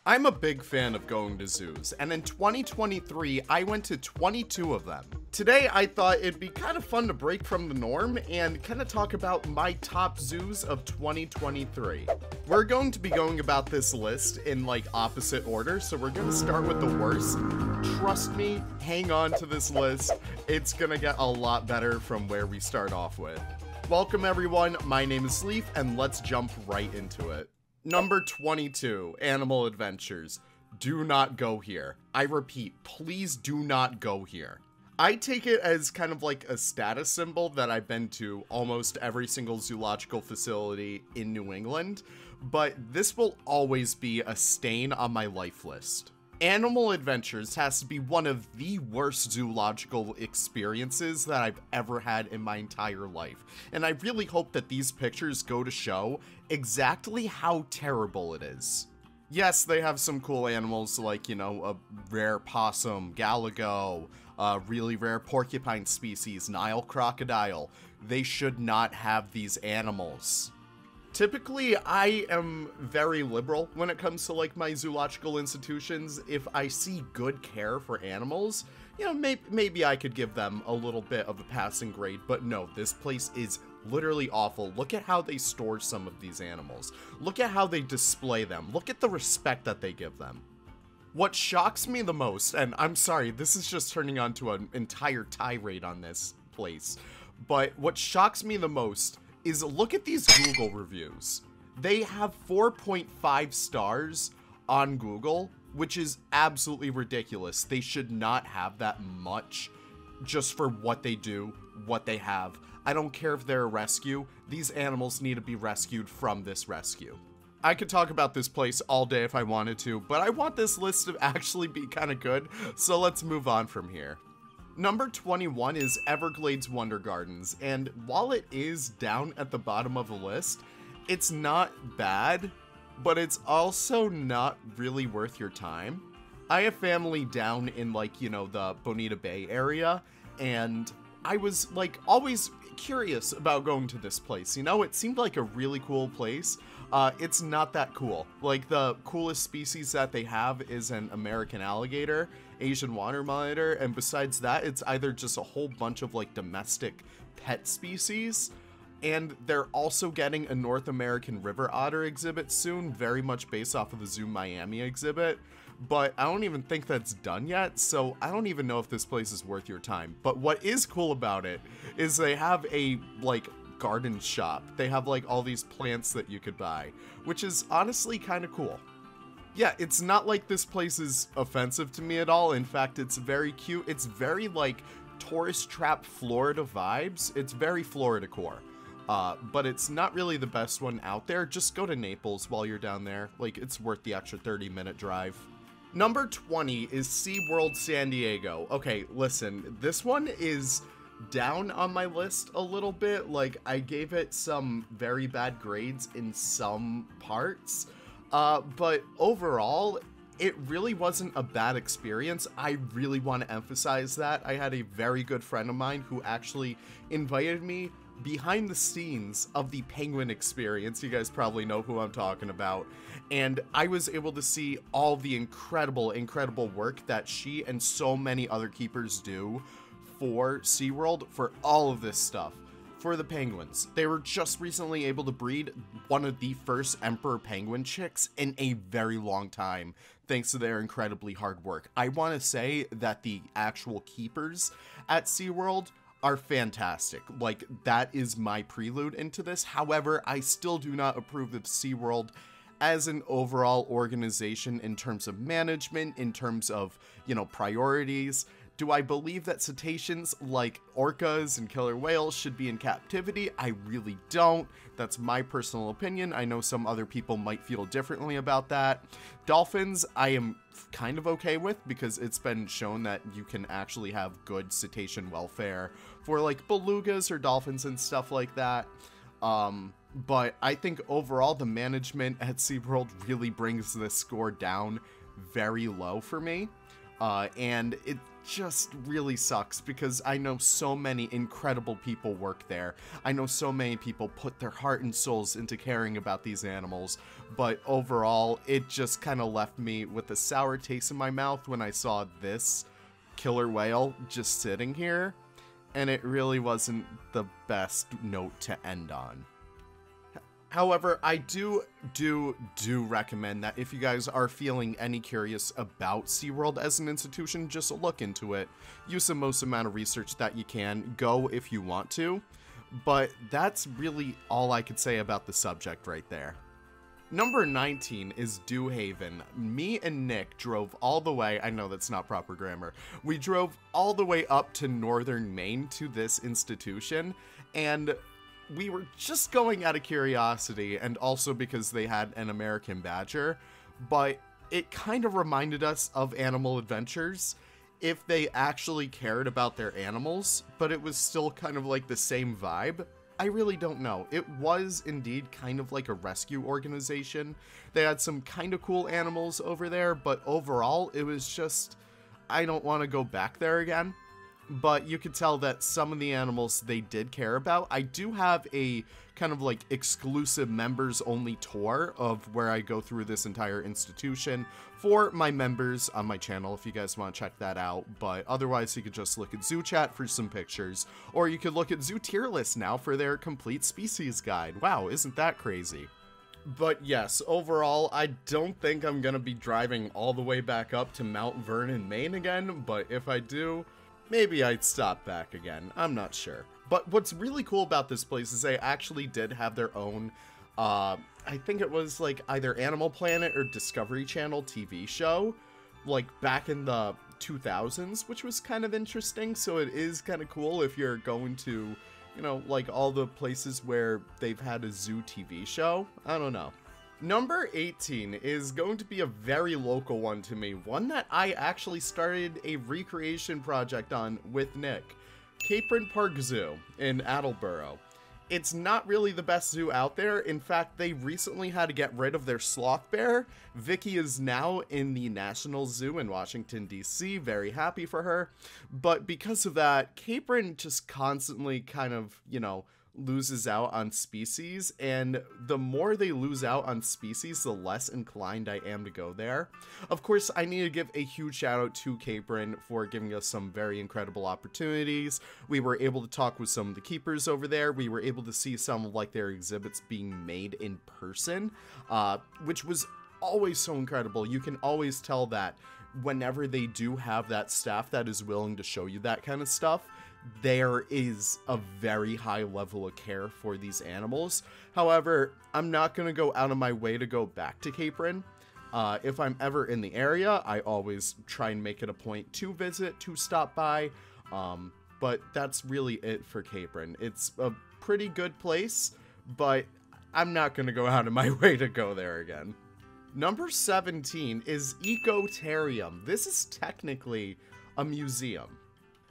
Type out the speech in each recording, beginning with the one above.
I'm a big fan of going to zoos, and in 2023, I went to 22 of them. Today, I thought it'd be kind of fun to break from the norm and kind of talk about my top zoos of 2023. We're going to be going about this list in like opposite order, so we're going to start with the worst. Trust me, hang on to this list. It's gonna get a lot better from where we start off with. Welcome everyone, my name is Leaf, and let's jump right into it. Number 22, Animal Adventures. Do not go here. I repeat, please do not go here. I take it as kind of like a status symbol that I've been to almost every single zoological facility in New England, but this will always be a stain on my life list. Animal Adventures has to be one of the worst zoological experiences that I've ever had in my entire life. And I really hope that these pictures go to show exactly how terrible it is. Yes, they have some cool animals like, you know, a rare possum, galago, a really rare porcupine species, Nile crocodile. They should not have these animals. Typically, I am very liberal when it comes to like my zoological institutions. If I see good care for animals, you know, maybe I could give them a little bit of a passing grade, but no, this place is literally awful. Look at how they store some of these animals. Look at how they display them. Look at the respect that they give them. What shocks me the most, and I'm sorry, this is just turning onto an entire tirade on this place, but what shocks me the most is look at these Google reviews. They have 4.5 stars on Google, which is absolutely ridiculous. They should not have that much just for what they do, what they have. I don't care if they're a rescue. These animals need to be rescued from this rescue. I could talk about this place all day if I wanted to, but I want this list to actually be kind of good, so let's move on from here. Number 21 is Everglades Wonder Gardens, and while it is down at the bottom of the list, it's not bad, but it's also not really worth your time. I have family down in like, you know, the Bonita Bay area, and I was like always curious about going to this place. You know, it seemed like a really cool place. It's not that cool. Like, the coolest species that they have is an American alligator, Asian water monitor, and besides that, it's either just a whole bunch of like domestic pet species, and they're also getting a North American river otter exhibit soon, very much based off of the Zoo Miami exhibit, but I don't even think that's done yet, so I don't even know if this place is worth your time. But what is cool about it is they have a like garden shop. They have like all these plants that you could buy, which is honestly kind of cool. Yeah, it's not like this place is offensive to me at all. In fact, it's very cute. It's very like tourist trap Florida vibes. It's very Florida core. But it's not really the best one out there. Just go to Naples while you're down there. Like, it's worth the extra 30-minute drive. Number 20 is SeaWorld San Diego. Okay, listen, this one is down on my list a little bit. Like, I gave it some very bad grades in some parts, but overall it really wasn't a bad experience. I really want to emphasize that. I had a very good friend of mine who actually invited me behind the scenes of the penguin experience. You guys probably know who I'm talking about, and I was able to see all the incredible work that she and so many other keepers do for SeaWorld for all of this stuff. For the penguins, they were just recently able to breed one of the first emperor penguin chicks in a very long time, thanks to their incredibly hard work. I want to say that the actual keepers at SeaWorld are fantastic. Like, that is my prelude into this. However, I still do not approve of SeaWorld as an overall organization in terms of management, in terms of, you know, priorities. Do I believe that cetaceans like orcas and killer whales should be in captivity? I really don't. That's my personal opinion. I know some other people might feel differently about that. Dolphins, I am kind of okay with, because it's been shown that you can actually have good cetacean welfare for like belugas or dolphins and stuff like that. But I think overall the management at SeaWorld really brings the score down very low for me. and it just really sucks because I know so many incredible people work there. I know so many people put their heart and souls into caring about these animals, but overall, it just kind of left me with a sour taste in my mouth when I saw this killer whale just sitting here, and it really wasn't the best note to end on. However, I do recommend that if you guys are feeling any curious about SeaWorld as an institution, just look into it. Use the most amount of research that you can. Go if you want to. But that's really all I could say about the subject right there. Number 19 is Dew Haven. Me and Nick drove all the way, I know that's not proper grammar, we drove all the way up to northern Maine to this institution, and we were just going out of curiosity and also because they had an American badger, but it kind of reminded us of Animal Adventures if they actually cared about their animals, but it was still kind of like the same vibe. I really don't know. It was indeed kind of like a rescue organization. They had some kind of cool animals over there, but overall it was just, I don't want to go back there again. But you could tell that some of the animals they did care about. I do have a kind of like exclusive members only tour of where I go through this entire institution for my members on my channel if you guys want to check that out. But otherwise you could just look at Zoo Chat for some pictures, or you could look at Zoo Tier List now for their complete species guide. Wow, isn't that crazy? But yes, overall, I don't think I'm gonna be driving all the way back up to Mount Vernon, Maine again, but if I do, maybe I'd stop back again. I'm not sure. But what's really cool about this place is they actually did have their own, I think it was like either Animal Planet or Discovery Channel TV show, like back in the 2000s, which was kind of interesting. So it is kind of cool if you're going to, you know, like all the places where they've had a zoo TV show. I don't know. Number 18 is going to be a very local one to me, one that I actually started a recreation project on with Nick. Capron Park Zoo in Attleboro. It's not really the best zoo out there. In fact, they recently had to get rid of their sloth bear. Vicky is now in the National Zoo in Washington, D.C. Very happy for her. But because of that, Capron just constantly kind of, you know, loses out on species, and the more they lose out on species, the less inclined I am to go there. Of course, I need to give a huge shout out to Capron for giving us some very incredible opportunities. We were able to talk with some of the keepers over there. We were able to see some of like their exhibits being made in person, which was always so incredible. You can always tell that whenever they do have that staff that is willing to show you that kind of stuff, there is a very high level of care for these animals. However, I'm not going to go out of my way to go back to Capron. If I'm ever in the area, I always try and make it a point to visit, to stop by. But that's really it for Capron. It's a pretty good place, but I'm not going to go out of my way to go there again. Number 17 is Ecotarium. This is technically a museum.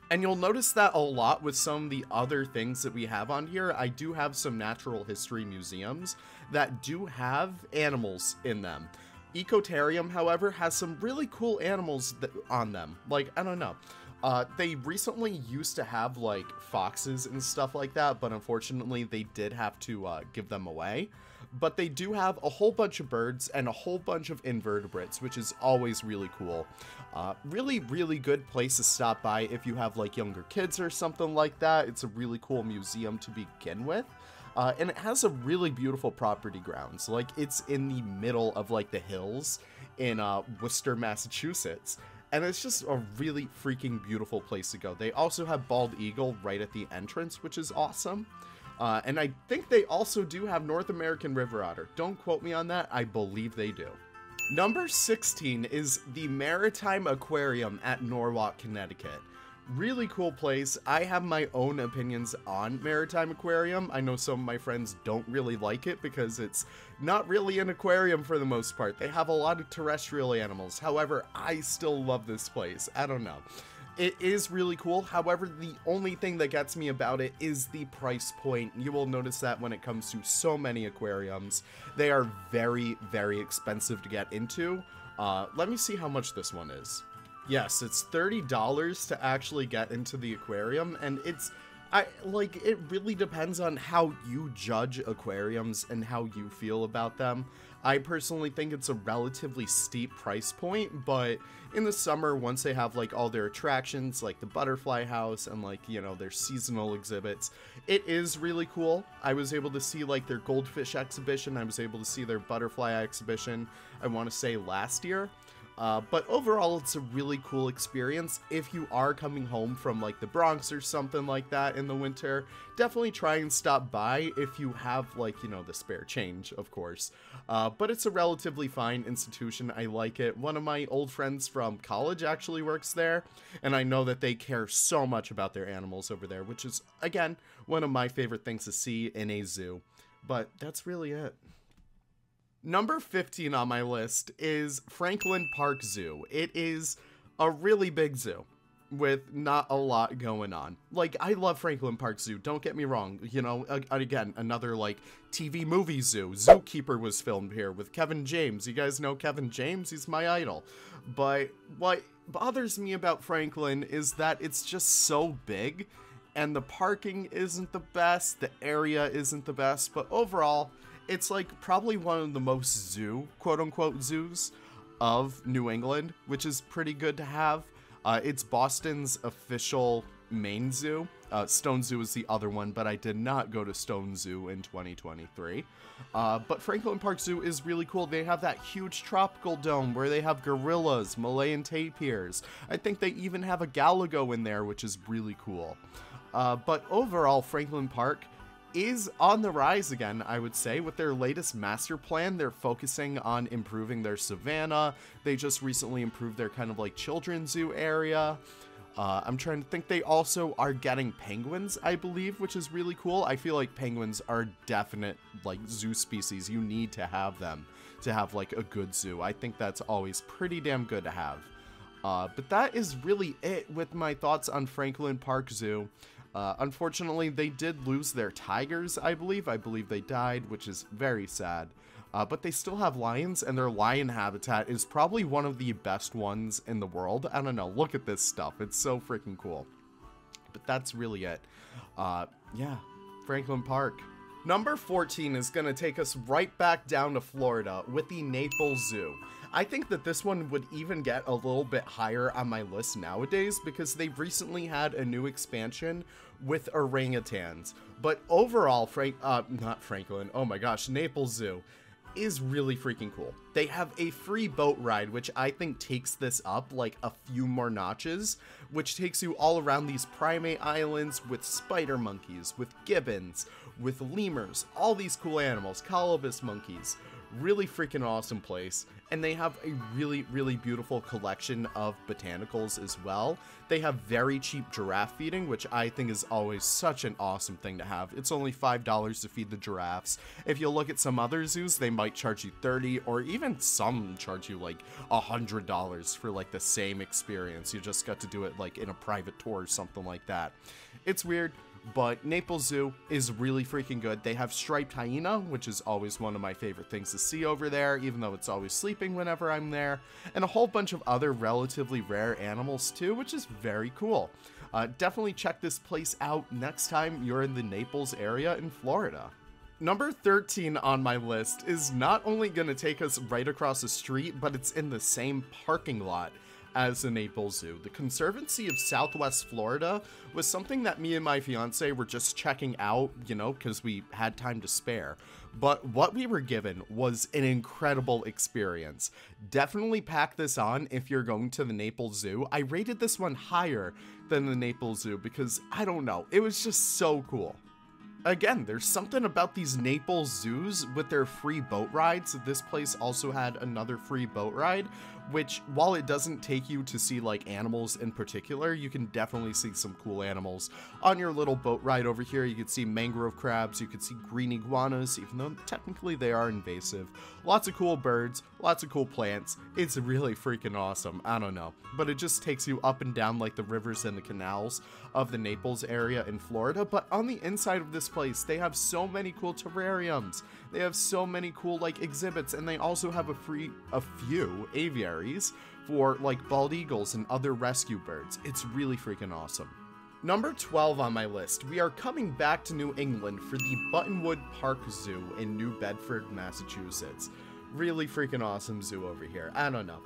And you'll notice that a lot with some of the other things that we have on here. I do have some natural history museums that do have animals in them. Ecotarium, however, has some really cool animals on them. Like, I don't know. They recently used to have, like, foxes and stuff like that, but unfortunately they did have to give them away. But they do have a whole bunch of birds and a whole bunch of invertebrates, which is always really cool. Really good place to stop by if you have like younger kids or something like that. It's a really cool museum to begin with. And it has a really beautiful property grounds. Like, it's in the middle of like the hills in Worcester, Massachusetts. And it's just a really freaking beautiful place to go. They also have Bald Eagle right at the entrance, which is awesome. And I think they also do have North American River Otter. Don't quote me on that. I believe they do. Number 16 is the Maritime Aquarium at Norwalk, Connecticut. Really cool place. I have my own opinions on Maritime Aquarium. I know some of my friends don't really like it because it's not really an aquarium for the most part. They have a lot of terrestrial animals. However, I still love this place. I don't know. It is really cool. However, the only thing that gets me about it is the price point. You will notice that when it comes to so many aquariums, they are very expensive to get into. Let me see how much this one is. Yes, it's $30 to actually get into the aquarium, and it really depends on how you judge aquariums and how you feel about them. I personally think it's a relatively steep price point, but in the summer, once they have like all their attractions, like the butterfly house and like, you know, their seasonal exhibits, it is really cool. I was able to see like their goldfish exhibition. I was able to see their butterfly exhibition, I want to say last year. But overall, it's a really cool experience. If you are coming home from like the Bronx or something like that in the winter, definitely try and stop by if you have like, you know, the spare change, of course. But it's a relatively fine institution. I like it. One of my old friends from college actually works there, and I know that they care so much about their animals over there, which is, again, one of my favorite things to see in a zoo. But that's really it. Number 15 on my list is Franklin Park Zoo. It is a really big zoo with not a lot going on. Like, I love Franklin Park Zoo, don't get me wrong. You know, again, another, like, TV movie zoo. Zookeeper was filmed here with Kevin James. You guys know Kevin James? He's my idol. But what bothers me about Franklin is that it's just so big, and the parking isn't the best, the area isn't the best, but overall, it's like probably one of the most quote-unquote zoos of New England, which is pretty good to have. It's Boston's official main zoo. Stone Zoo is the other one, but I did not go to Stone Zoo in 2023. But Franklin Park Zoo is really cool. They have that huge tropical dome where they have gorillas, Malayan tapirs. I think they even have a galago in there, which is really cool. But overall, Franklin Park is on the rise again, I would say. With their latest master plan, they're focusing on improving their savanna. They just recently improved their kind of like children's zoo area. I'm trying to think, they also are getting penguins, I believe, which is really cool. I feel like penguins are definite like zoo species. You need to have them to have like a good zoo. I think that's always pretty damn good to have. But that is really it with my thoughts on Franklin Park Zoo. Unfortunately, they did lose their tigers, I believe. I believe they died, which is very sad. But they still have lions, and their lion habitat is probably one of the best ones in the world. I don't know, look at this stuff. It's so freaking cool. But that's really it. Yeah, Franklin Park. Number 14 is going to take us right back down to Florida with the Naples Zoo. I think that this one would even get a little bit higher on my list nowadays because they've recently had a new expansion with orangutans. But overall, Naples Zoo is really freaking cool. They have a free boat ride, which I think takes this up like a few more notches, which takes you all around these primate islands with spider monkeys, with gibbons, with lemurs, all these cool animals, colobus monkeys. Really freaking awesome place. And they have a really, really beautiful collection of botanicals as well. They have very cheap giraffe feeding, which I think is always such an awesome thing to have. It's only $5 to feed the giraffes. If you look at some other zoos, they might charge you $30, or even some charge you like $100 for like the same experience. You just got to do it like in a private tour or something like that. It's weird. But Naples Zoo is really freaking good. They have striped hyena, which is always one of my favorite things to see over there, even though it's always sleeping whenever I'm there, and a whole bunch of other relatively rare animals too, which is very cool. Definitely check this place out next time you're in the Naples area in Florida. Number 13 on my list is not only going to take us right across the street, but it's in the same parking lot as the Naples Zoo. The Conservancy of Southwest Florida was something that me and my fiance were just checking out, you know, because we had time to spare. But what we were given was an incredible experience. Definitely pack this on if you're going to the Naples Zoo. I rated this one higher than the Naples Zoo because, I don't know, it was just so cool. Again, there's something about these Naples zoos with their free boat rides. This place also had another free boat ride, which, while it doesn't take you to see like animals in particular, you can definitely see some cool animals on your little boat ride over here. You can see mangrove crabs, you can see green iguanas, even though technically they are invasive. Lots of cool birds, lots of cool plants. It's really freaking awesome. I don't know, but it just takes you up and down like the rivers and the canals of the Naples area in Florida. But on the inside of this place. They have so many cool terrariums. They have so many cool, like, exhibits, and they also have a few aviaries for, like, bald eagles and other rescue birds. It's really freaking awesome. Number 12 on my list, we are coming back to New England for the Buttonwood Park Zoo in New Bedford, Massachusetts. Really freaking awesome zoo over here. I don't know.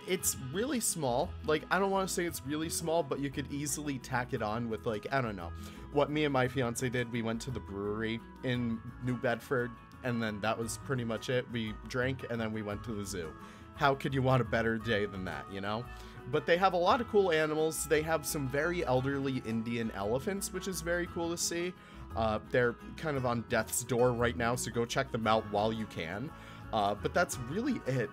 It's really small. Like, I don't want to say it's really small, but you could easily tack it on with, like, I don't know. What me and my fiance did, we went to the brewery in New Bedford, and then that was pretty much it. We drank, and then we went to the zoo. How could you want a better day than that, you know? But they have a lot of cool animals. They have some very elderly Indian elephants, which is very cool to see. They're kind of on death's door right now, so go check them out while you can. But that's really it.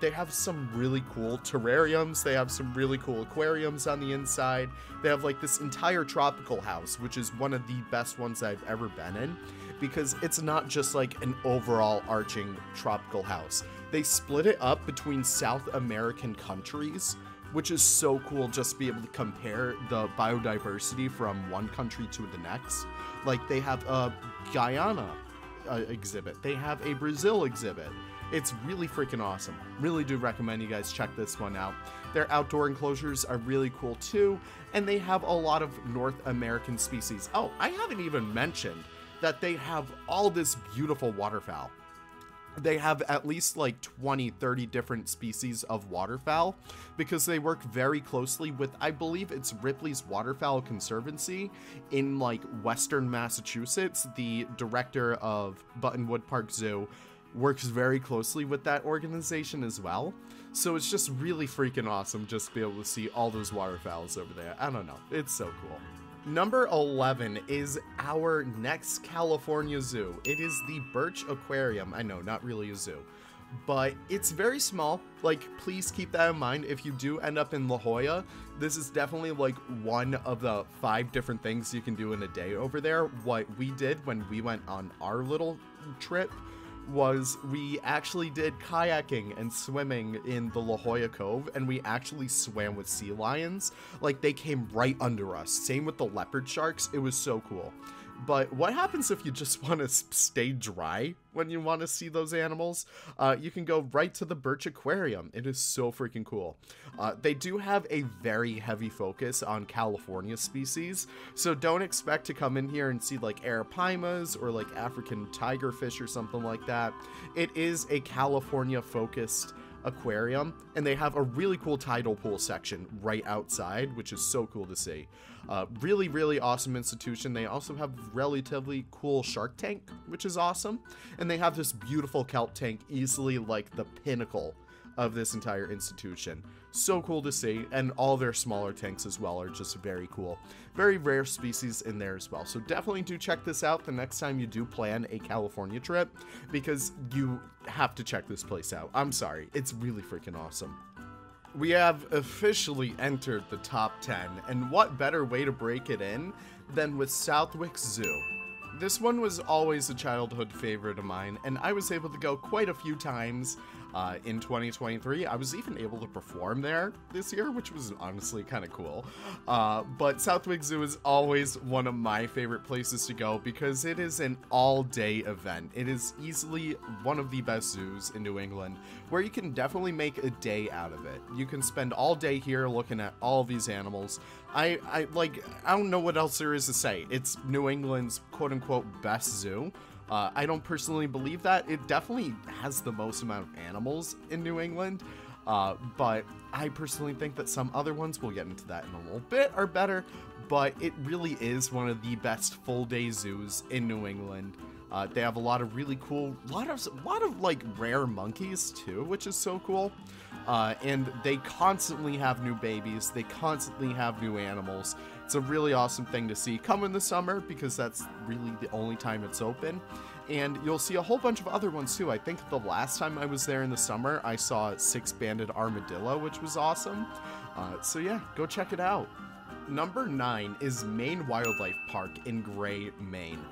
They have some really cool terrariums. They have some really cool aquariums on the inside. They have like this entire tropical house, which is one of the best ones I've ever been in, because it's not just like an overall arching tropical house. They split it up between South American countries, which is so cool just to be able to compare the biodiversity from one country to the next. Like, they have a Guyana exhibit. They have a Brazil exhibit. It's really freaking awesome. Really do recommend you guys check this one out. Their outdoor enclosures are really cool too, and they have a lot of North American species. Oh, I haven't even mentioned that they have all this beautiful waterfowl. They have at least like 20, 30 different species of waterfowl, because they work very closely with, I believe it's Ripley's Waterfowl Conservancy in like Western Massachusetts. The director of Buttonwood Park Zoo works very closely with that organization as well. So it's just really freaking awesome just to be able to see all those waterfowls over there. I don't know. It's so cool. Number 11 is our next California zoo. It is the Birch Aquarium. I know, not really a zoo, but it's very small. Like, please keep that in mind. If you do end up in La Jolla, this is definitely like one of the 5 different things you can do in a day over there. What we did when we went on our little trip was we actually did kayaking and swimming in the La Jolla Cove, and we actually swam with sea lions. Like, they came right under us. Same with the leopard sharks. It was so cool. But what happens if you just want to stay dry when you want to see those animals? You can go right to the Birch Aquarium. It is so freaking cool. They do have a very heavy focus on California species, so don't expect to come in here and see like arapaimas or like African tigerfish or something like that. It is a California focused aquarium, and they have a really cool tidal pool section right outside, which is so cool to see. Really, really awesome institution. They also have relatively cool shark tank, which is awesome, and they have this beautiful kelp tank, easily like the pinnacle of this entire institution. So cool to see, and all their smaller tanks as well are just very cool. Very rare species in there as well, so definitely do check this out the next time you do plan a California trip, because you have to check this place out. I'm sorry, it's really freaking awesome. We have officially entered the top 10, and what better way to break it in than with Southwick Zoo. This one was always a childhood favorite of mine, and I was able to go quite a few times in 2023. I was even able to perform there this year, which was honestly kind of cool. But Southwick Zoo is always one of my favorite places to go because it is an all-day event. It is easily one of the best zoos in New England, where you can definitely make a day out of it. You can spend all day here looking at all of these animals. I don't know what else there is to say. It's New England's quote-unquote best zoo. I don't personally believe that. It definitely has the most amount of animals in New England, but I personally think that some other ones, we'll get into that in a little bit, are better, but it really is one of the best full-day zoos in New England. They have a lot of really cool, lot of like rare monkeys too, which is so cool. And they constantly have new babies. They constantly have new animals. It's a really awesome thing to see. Come in the summer, because that's really the only time it's open. And you'll see a whole bunch of other ones too. I think the last time I was there in the summer, I saw a 6-banded armadillo, which was awesome. So yeah, go check it out. Number 9 is Maine Wildlife Park in Gray, Maine.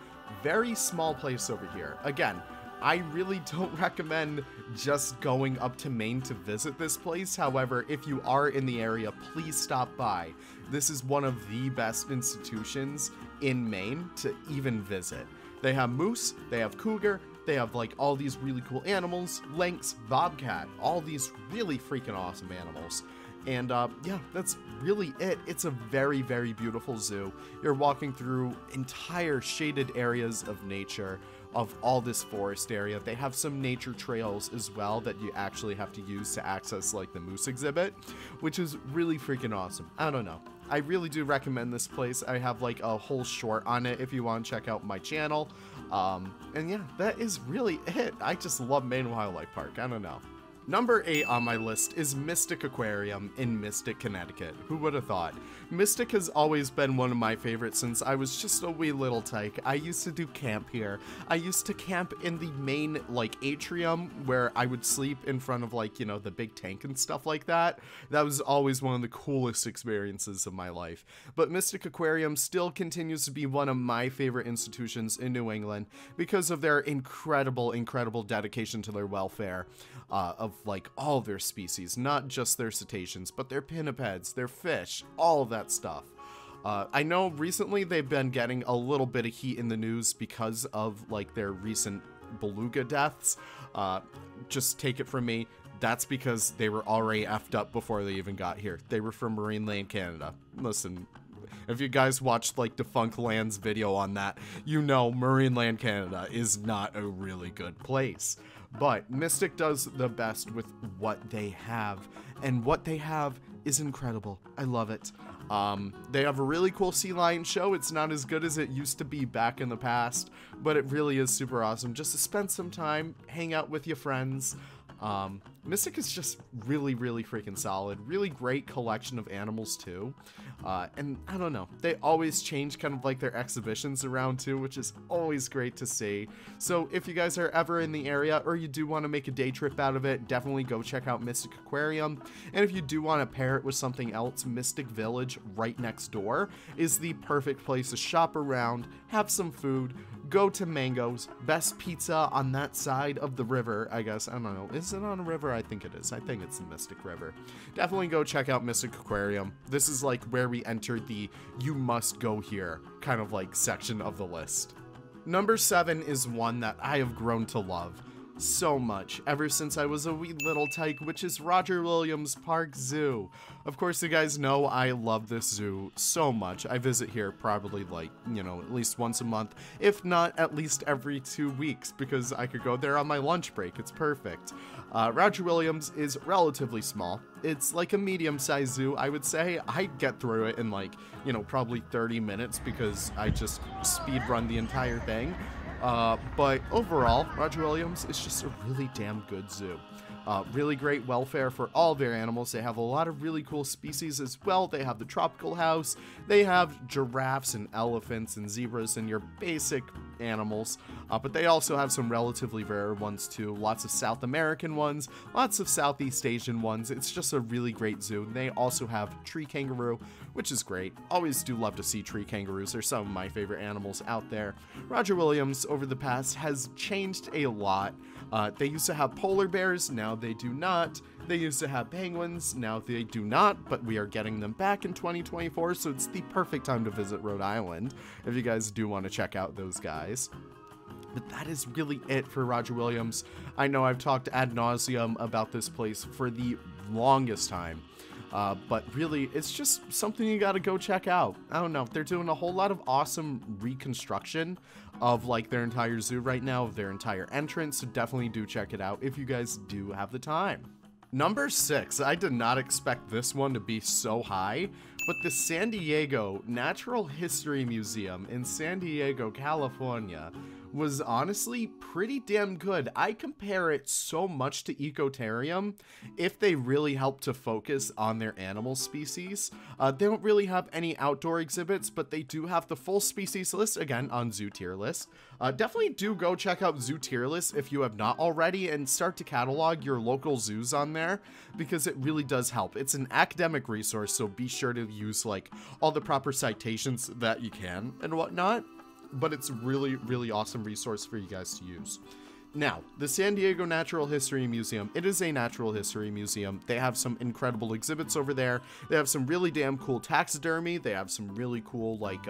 Very small place over here. Again, I really don't recommend just going up to Maine to visit this place. However, if you are in the area, please stop by. This is one of the best institutions in Maine to even visit. They have moose, they have cougar, they have like all these really cool animals, lynx, bobcat, all these really freaking awesome animals. And yeah, that's really it. It's a very, very beautiful zoo. You're walking through entire shaded areas of nature, of all this forest area. They have some nature trails as well that you actually have to use to access like the moose exhibit, which is really freaking awesome. I don't know. I really do recommend this place. I have like a whole short on it if you want to check out my channel. And yeah, that is really it. I just love Maine Wildlife Park. I don't know. Number 8 on my list is Mystic Aquarium in Mystic, Connecticut. Who would have thought? Mystic has always been one of my favorites since I was just a wee little tyke. I used to do camp here. I used to camp in the main, like, atrium where I would sleep in front of, like, you know, the big tank and stuff like that. That was always one of the coolest experiences of my life. But Mystic Aquarium still continues to be one of my favorite institutions in New England because of their incredible, incredible dedication to their welfare. Of like all their species, not just their cetaceans, but their pinnipeds, their fish, all of that stuff. I know recently they've been getting a little bit of heat in the news because of like their recent beluga deaths. Just take it from me, that's because they were already effed up before they even got here. They were from Marineland, Canada. Listen, if you guys watched like Defunct Land's video on that, you know Marineland, Canada is not a really good place. But Mystic does the best with what they have, and what they have is incredible. I love it. They have a really cool sea lion show. It's not as good as it used to be back in the past, but it really is super awesome just to spend some time, hang out with your friends. Mystic is just really, really freaking solid. Really great collection of animals too. And I don't know, they always change kind of like their exhibitions around too, which is always great to see. So if you guys are ever in the area or you do want to make a day trip out of it, definitely go check out Mystic Aquarium. And if you do want to pair it with something else, Mystic Village right next door is the perfect place to shop around, have some food, go to Mango's, best pizza on that side of the river, I guess. I don't know, is it on a river? I think it is. I think it's the Mystic River. Definitely go check out Mystic Aquarium. This is like where we entered the you must go here kind of like section of the list. Number 7 is one that I have grown to love so much ever since I was a wee little tyke, which is Roger Williams Park Zoo. Of course, you guys know I love this zoo so much. I visit here probably like, you know, at least once a month, if not at least every 2 weeks, because I could go there on my lunch break. It's perfect. Roger Williams is relatively small. It's like a medium-sized zoo, I would say. I get through it in like, you know, probably 30 minutes because I just speed run the entire thing. But overall, Roger Williams is just a really damn good zoo. Really great welfare for all their animals. They have a lot of really cool species as well. They have the tropical house. They have giraffes and elephants and zebras and your basic animals. But they also have some relatively rare ones too. Lots of South American ones, lots of Southeast Asian ones. It's just a really great zoo. They also have tree kangaroo, which is great. Always do love to see tree kangaroos. They're some of my favorite animals out there. Roger Williams over the past has changed a lot. They used to have polar bears, now they do not. They used to have penguins, now they do not, but we are getting them back in 2024, so it's the perfect time to visit Rhode Island if you guys do want to check out those guys. But that is really it for Roger Williams. I know I've talked ad nauseum about this place for the longest time. But really, it's just something you gotta go check out. I don't know, they're doing a whole lot of awesome reconstruction of like their entire zoo right now, of their entire entrance, so definitely do check it out if you guys do have the time. Number 6, I did not expect this one to be so high, but the San Diego Natural History Museum in San Diego, California was honestly pretty damn good. I compare it so much to Ecotarium if they really help to focus on their animal species. They don't really have any outdoor exhibits, but they do have the full species list, again, on Zoo Tier List. Definitely do go check out Zoo Tier List if you have not already and start to catalog your local zoos on there because it really does help. It's an academic resource, so be sure to use like all the proper citations that you can and whatnot. But it's really, really awesome resource for you guys to use. Now, the San Diego Natural History Museum, it is a natural history museum. They have some incredible exhibits over there. They have some really damn cool taxidermy. They have some really cool, like,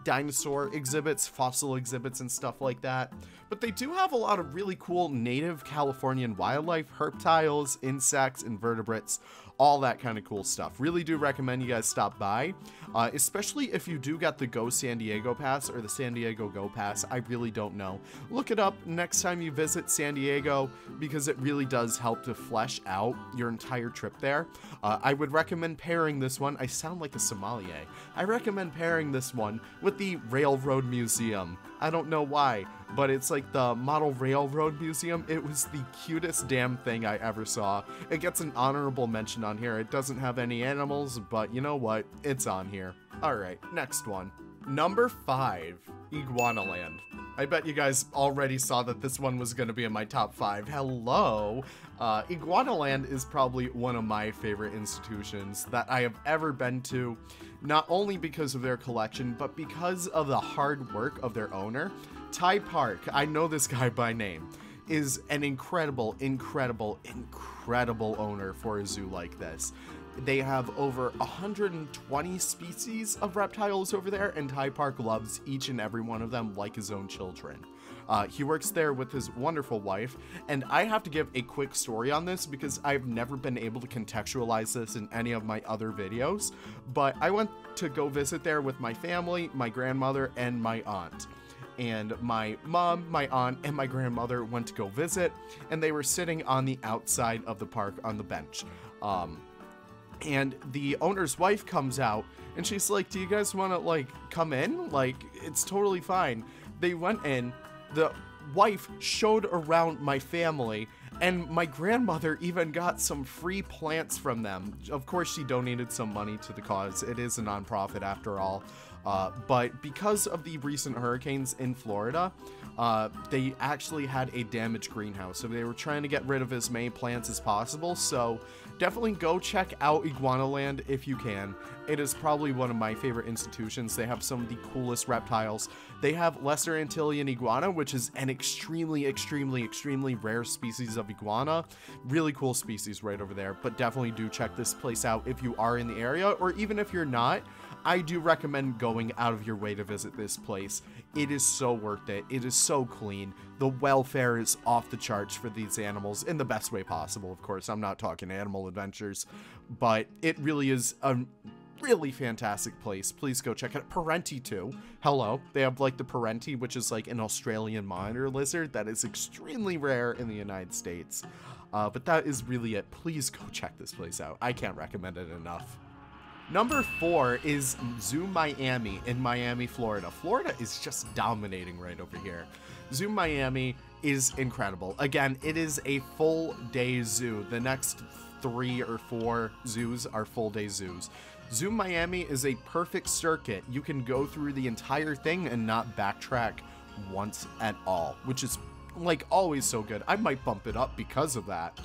dinosaur exhibits, fossil exhibits, and stuff like that. But they do have a lot of really cool native Californian wildlife, reptiles, insects, invertebrates, all that kind of cool stuff. Really do recommend you guys stop by, especially if you do get the Go San Diego Pass or the San Diego Go Pass. I really don't know. Look it up next time you visit San Diego, because it really does help to flesh out your entire trip there. I would recommend pairing this one. I sound like a sommelier. I recommend pairing this one with the Railroad Museum. I don't know why, but it's like the Model Railroad Museum. It was the cutest damn thing I ever saw. It gets an honorable mention on here. It doesn't have any animals, but you know what? It's on here. Alright, next one. Number 5, Iguanaland. I bet you guys already saw that this one was going to be in my top 5. Hello! Iguanaland is probably one of my favorite institutions that I have ever been to, not only because of their collection, but because of the hard work of their owner. Ty Park, I know this guy by name, is an incredible owner for a zoo like this. They have over 120 species of reptiles over there, and Ty Park loves each and every one of them like his own children. He works there with his wonderful wife, and I have to give a quick story on this because I've never been able to contextualize this in any of my other videos, but I went to go visit there with my family, my grandmother, and my aunt. And my mom, my aunt, and my grandmother went to go visit, and they were sitting on the outside of the park on the bench. And the owner's wife comes out, and she's like, do you guys want to, like, come in? Like, it's totally fine. They went in, the wife showed around my family, and my grandmother even got some free plants from them. Of course, she donated some money to the cause. It is a nonprofit after all. But because of the recent hurricanes in Florida, they actually had a damaged greenhouse. So they were trying to get rid of as many plants as possible. So definitely go check out Iguanaland if you can. It is probably one of my favorite institutions. They have some of the coolest reptiles. They have Lesser Antillean iguana, which is an extremely rare species of iguana. Really cool species right over there. But definitely do check this place out if you are in the area, or even if you're not. I do recommend going out of your way to visit this place. It is so worth it. It is so clean. The welfare is off the charts for these animals in the best way possible, of course. I'm not talking Animal Adventures, but it really is a really fantastic place. Please go check it out. Parenti too. Hello. They have like the Parenti, which is like an Australian monitor lizard that is extremely rare in the United States. But that is really it. Please go check this place out. I can't recommend it enough. Number 4 is Zoo Miami in Miami, Florida. Florida is just dominating right over here. Zoo Miami is incredible. Again, it is a full-day zoo. The next 3 or 4 zoos are full-day zoos. Zoo Miami is a perfect circuit. You can go through the entire thing and not backtrack once at all, which is like always so good. I might bump it up because of that.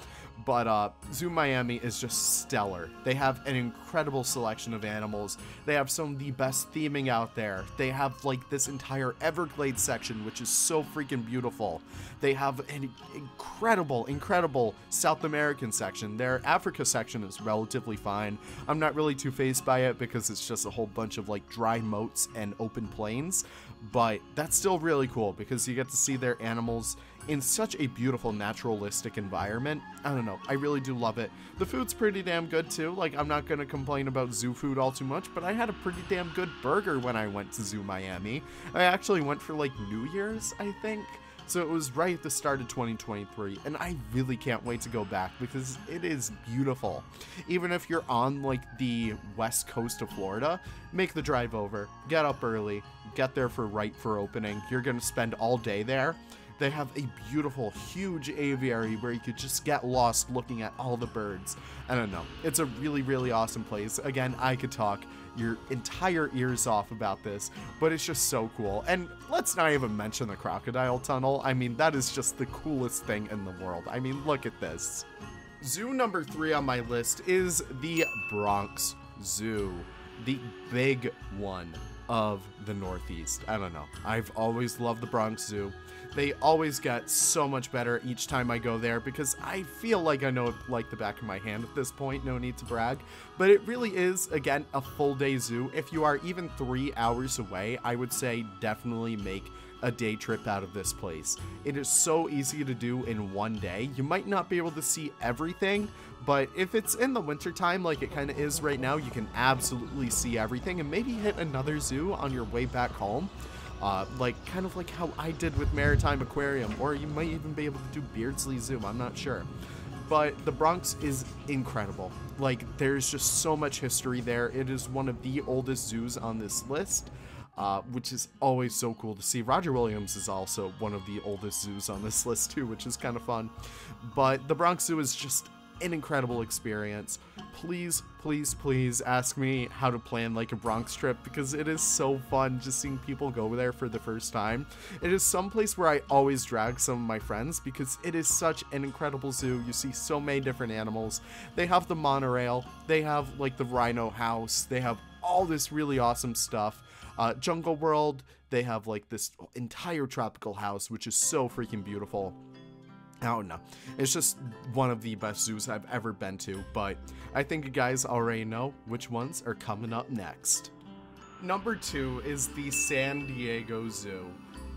But Zoo Miami is just stellar. They have an incredible selection of animals. They have some of the best theming out there. They have like this entire Everglades section, which is so freaking beautiful. They have an incredible South American section. Their Africa section is relatively fine. I'm not really too fazed by it because it's just a whole bunch of like dry moats and open plains. But that's still really cool because you get to see their animals in such a beautiful naturalistic environment. I don't know, I really do love it. The food's pretty damn good too. Like, I'm not gonna complain about zoo food all too much, but I had a pretty damn good burger when I went to Zoo Miami. I actually went for like New Year's, I think. So it was right at the start of 2023, and I really can't wait to go back because it is beautiful. Even if you're on like the west coast of Florida, make the drive over, get up early, get there for opening. You're gonna spend all day there. They have a beautiful, huge aviary where you could just get lost looking at all the birds. I don't know. It's a really awesome place. Again, I could talk your entire ears off about this, but it's just so cool. And let's not even mention the crocodile tunnel. I mean, that is just the coolest thing in the world. I mean, look at this. Zoo number 3 on my list is the Bronx Zoo, the big one. of the Northeast. I don't know. I've always loved the Bronx Zoo. They always get so much better each time I go there because I feel like I know it like the back of my hand at this point, no need to brag. But it really is, again, a full day zoo. If you are even 3 hours away, I would say definitely make a day trip out of this place. It is so easy to do in one day. You might not be able to see everything, but if it's in the wintertime like it kind of is right now, you can absolutely see everything and maybe hit another zoo on your way back home. Kind of like how I did with Maritime Aquarium, or you might even be able to do Beardsley Zoo, I'm not sure. But the Bronx is incredible. Like, there's just so much history there. It is one of the oldest zoos on this list. Which is always so cool to see. Roger Williams is also one of the oldest zoos on this list too, which is kind of fun. But the Bronx Zoo is just an incredible experience. Please, please, please ask me how to plan like a Bronx trip because it is so fun just seeing people go there for the first time. It is someplace where I always drag some of my friends because it is such an incredible zoo. You see so many different animals. They have the monorail, they have like the rhino house, they have all this really awesome stuff. Jungle World, they have like this entire tropical house, which is so freaking beautiful. I don't know. It's just one of the best zoos I've ever been to, but I think you guys already know which ones are coming up next. Number 2 is the San Diego Zoo.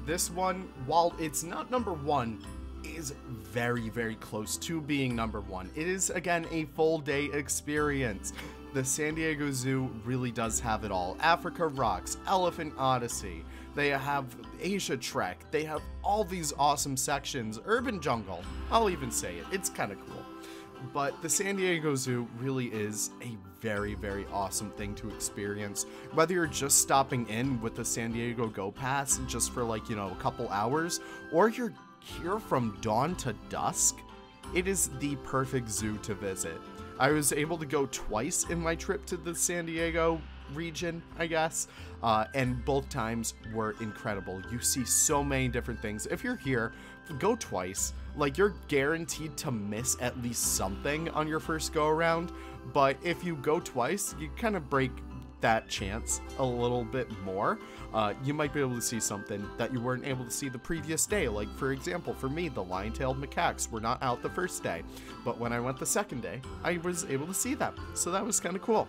This one, while it's not number 1, is very, very close to being number 1. It is, again, a full day experience. The San Diego Zoo really does have it all. Africa Rocks, Elephant Odyssey, they have Asia Trek, they have all these awesome sections, Urban Jungle, I'll even say it, it's kind of cool. But the San Diego Zoo really is a very, very awesome thing to experience. Whether you're just stopping in with the San Diego Go Pass just for like, you know, a couple hours, or you're here from dawn to dusk, it is the perfect zoo to visit. I was able to go twice in my trip to the San Diego region, I guess, and both times were incredible. You see so many different things. If you're here, go twice. Like, you're guaranteed to miss at least something on your first go around, but if you go twice, you kind of break that chance a little bit more. You might be able to see something that you weren't able to see the previous day. Like, for example, for me, the lion-tailed macaques were not out the first day, but when I went the second day, I was able to see them, so that was kind of cool.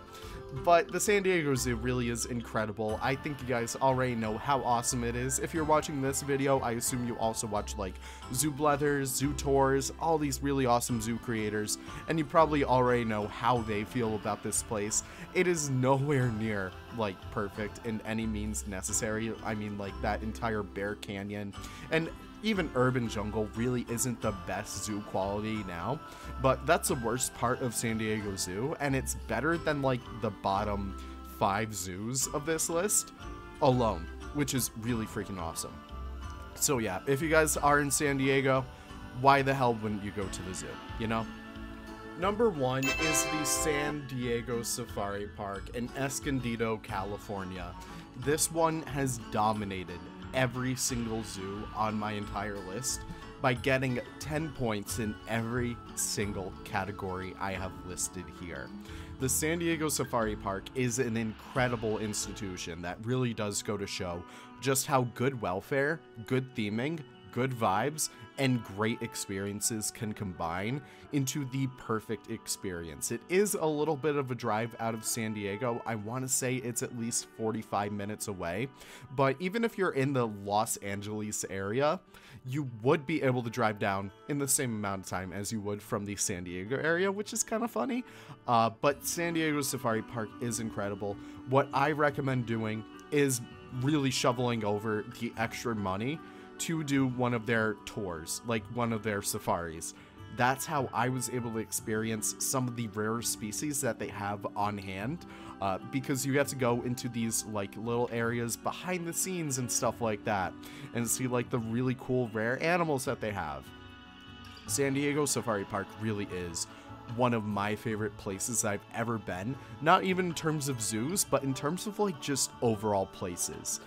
But the San Diego Zoo really is incredible. I think you guys already know how awesome it is. If you're watching this video, I assume you also watch like Zoo Blethers, Zoo Tours, all these really awesome zoo creators, and you probably already know how they feel about this place. It is nowhere near like perfect in any means necessary. I mean, like that entire Bear Canyon and even Urban Jungle really isn't the best zoo quality now, but that's the worst part of San Diego Zoo, and it's better than like the bottom 5 zoos of this list alone, which is really freaking awesome. So yeah, if you guys are in San Diego, why the hell wouldn't you go to the zoo, you know? Number 1 is the San Diego Safari Park in Escondido, California. This one has dominated every single zoo on my entire list by getting 10 points in every single category I have listed here. The San Diego Safari Park is an incredible institution that really does go to show just how good welfare, good theming, good vibes, and great experiences can combine into the perfect experience. It is a little bit of a drive out of San Diego. I want to say it's at least 45 minutes away, but even if you're in the Los Angeles area, you would be able to drive down in the same amount of time as you would from the San Diego area, which is kind of funny. But San Diego Safari Park is incredible. What I recommend doing is really shoveling over the extra money to do one of their tours, like one of their safaris. That's how I was able to experience some of the rare species that they have on hand, because you get to go into these like little areas behind the scenes and stuff like that and see like the really cool rare animals that they have. San Diego Safari Park really is one of my favorite places I've ever been, not even in terms of zoos, but in terms of like just overall places.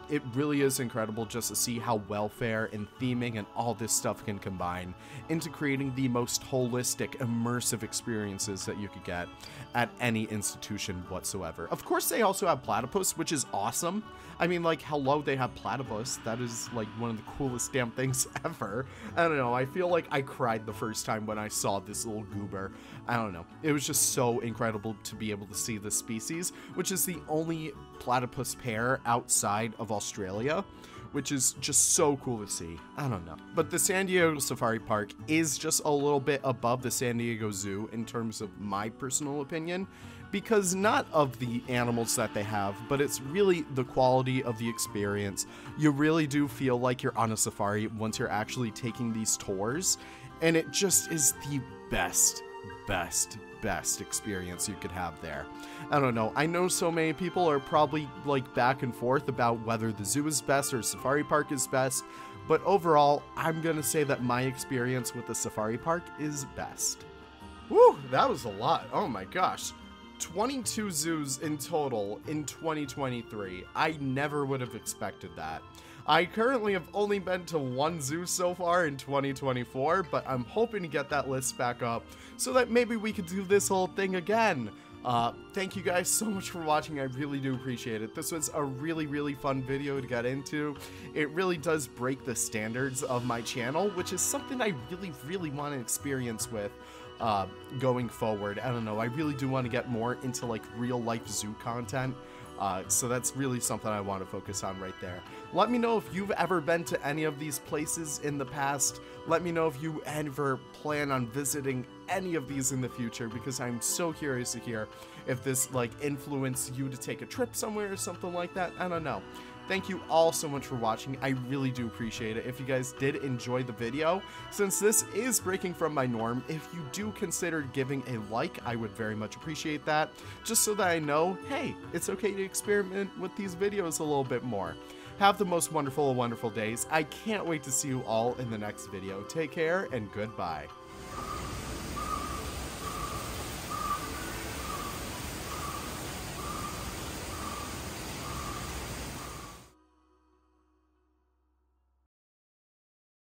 It really is incredible just to see how welfare and theming and all this stuff can combine into creating the most holistic, immersive experiences that you could get at any institution whatsoever. Of course, they also have platypus, which is awesome. I mean, like, hello, they have platypus. That is, like, one of the coolest damn things ever. I don't know, I feel like I cried the first time when I saw this little goober. I don't know. It was just so incredible to be able to see this species, which is the only platypus pair outside of Australia, which is just so cool to see. I don't know. But the San Diego Safari Park is just a little bit above the San Diego Zoo in terms of my personal opinion, because not of the animals that they have, but it's really the quality of the experience. You really do feel like you're on a safari once you're actually taking these tours, and it just is the best experience you could have there. I don't know. I know so many people are probably like back and forth about whether the zoo is best or safari park is best, but overall, I'm gonna say that my experience with the safari park is best. Woo, that was a lot. Oh my gosh. 22 zoos in total in 2023. I never would have expected that. I currently have only been to one zoo so far in 2024, but I'm hoping to get that list back up so that maybe we could do this whole thing again. Thank you guys so much for watching. I really do appreciate it. This was a really fun video to get into. It really does break the standards of my channel, which is something I really want to experience with going forward. I don't know, I really do want to get more into like real life zoo content. So that's really something I want to focus on right there. Let me know if you've ever been to any of these places in the past. Let me know if you ever plan on visiting any of these in the future, because I'm so curious to hear if this like influenced you to take a trip somewhere or something like that. I don't know. Thank you all so much for watching. I really do appreciate it. If you guys did enjoy the video, since this is breaking from my norm, if you do consider giving a like, I would very much appreciate that, just so that I know, hey, it's okay to experiment with these videos a little bit more. Have the most wonderful days. I can't wait to see you all in the next video. Take care and goodbye.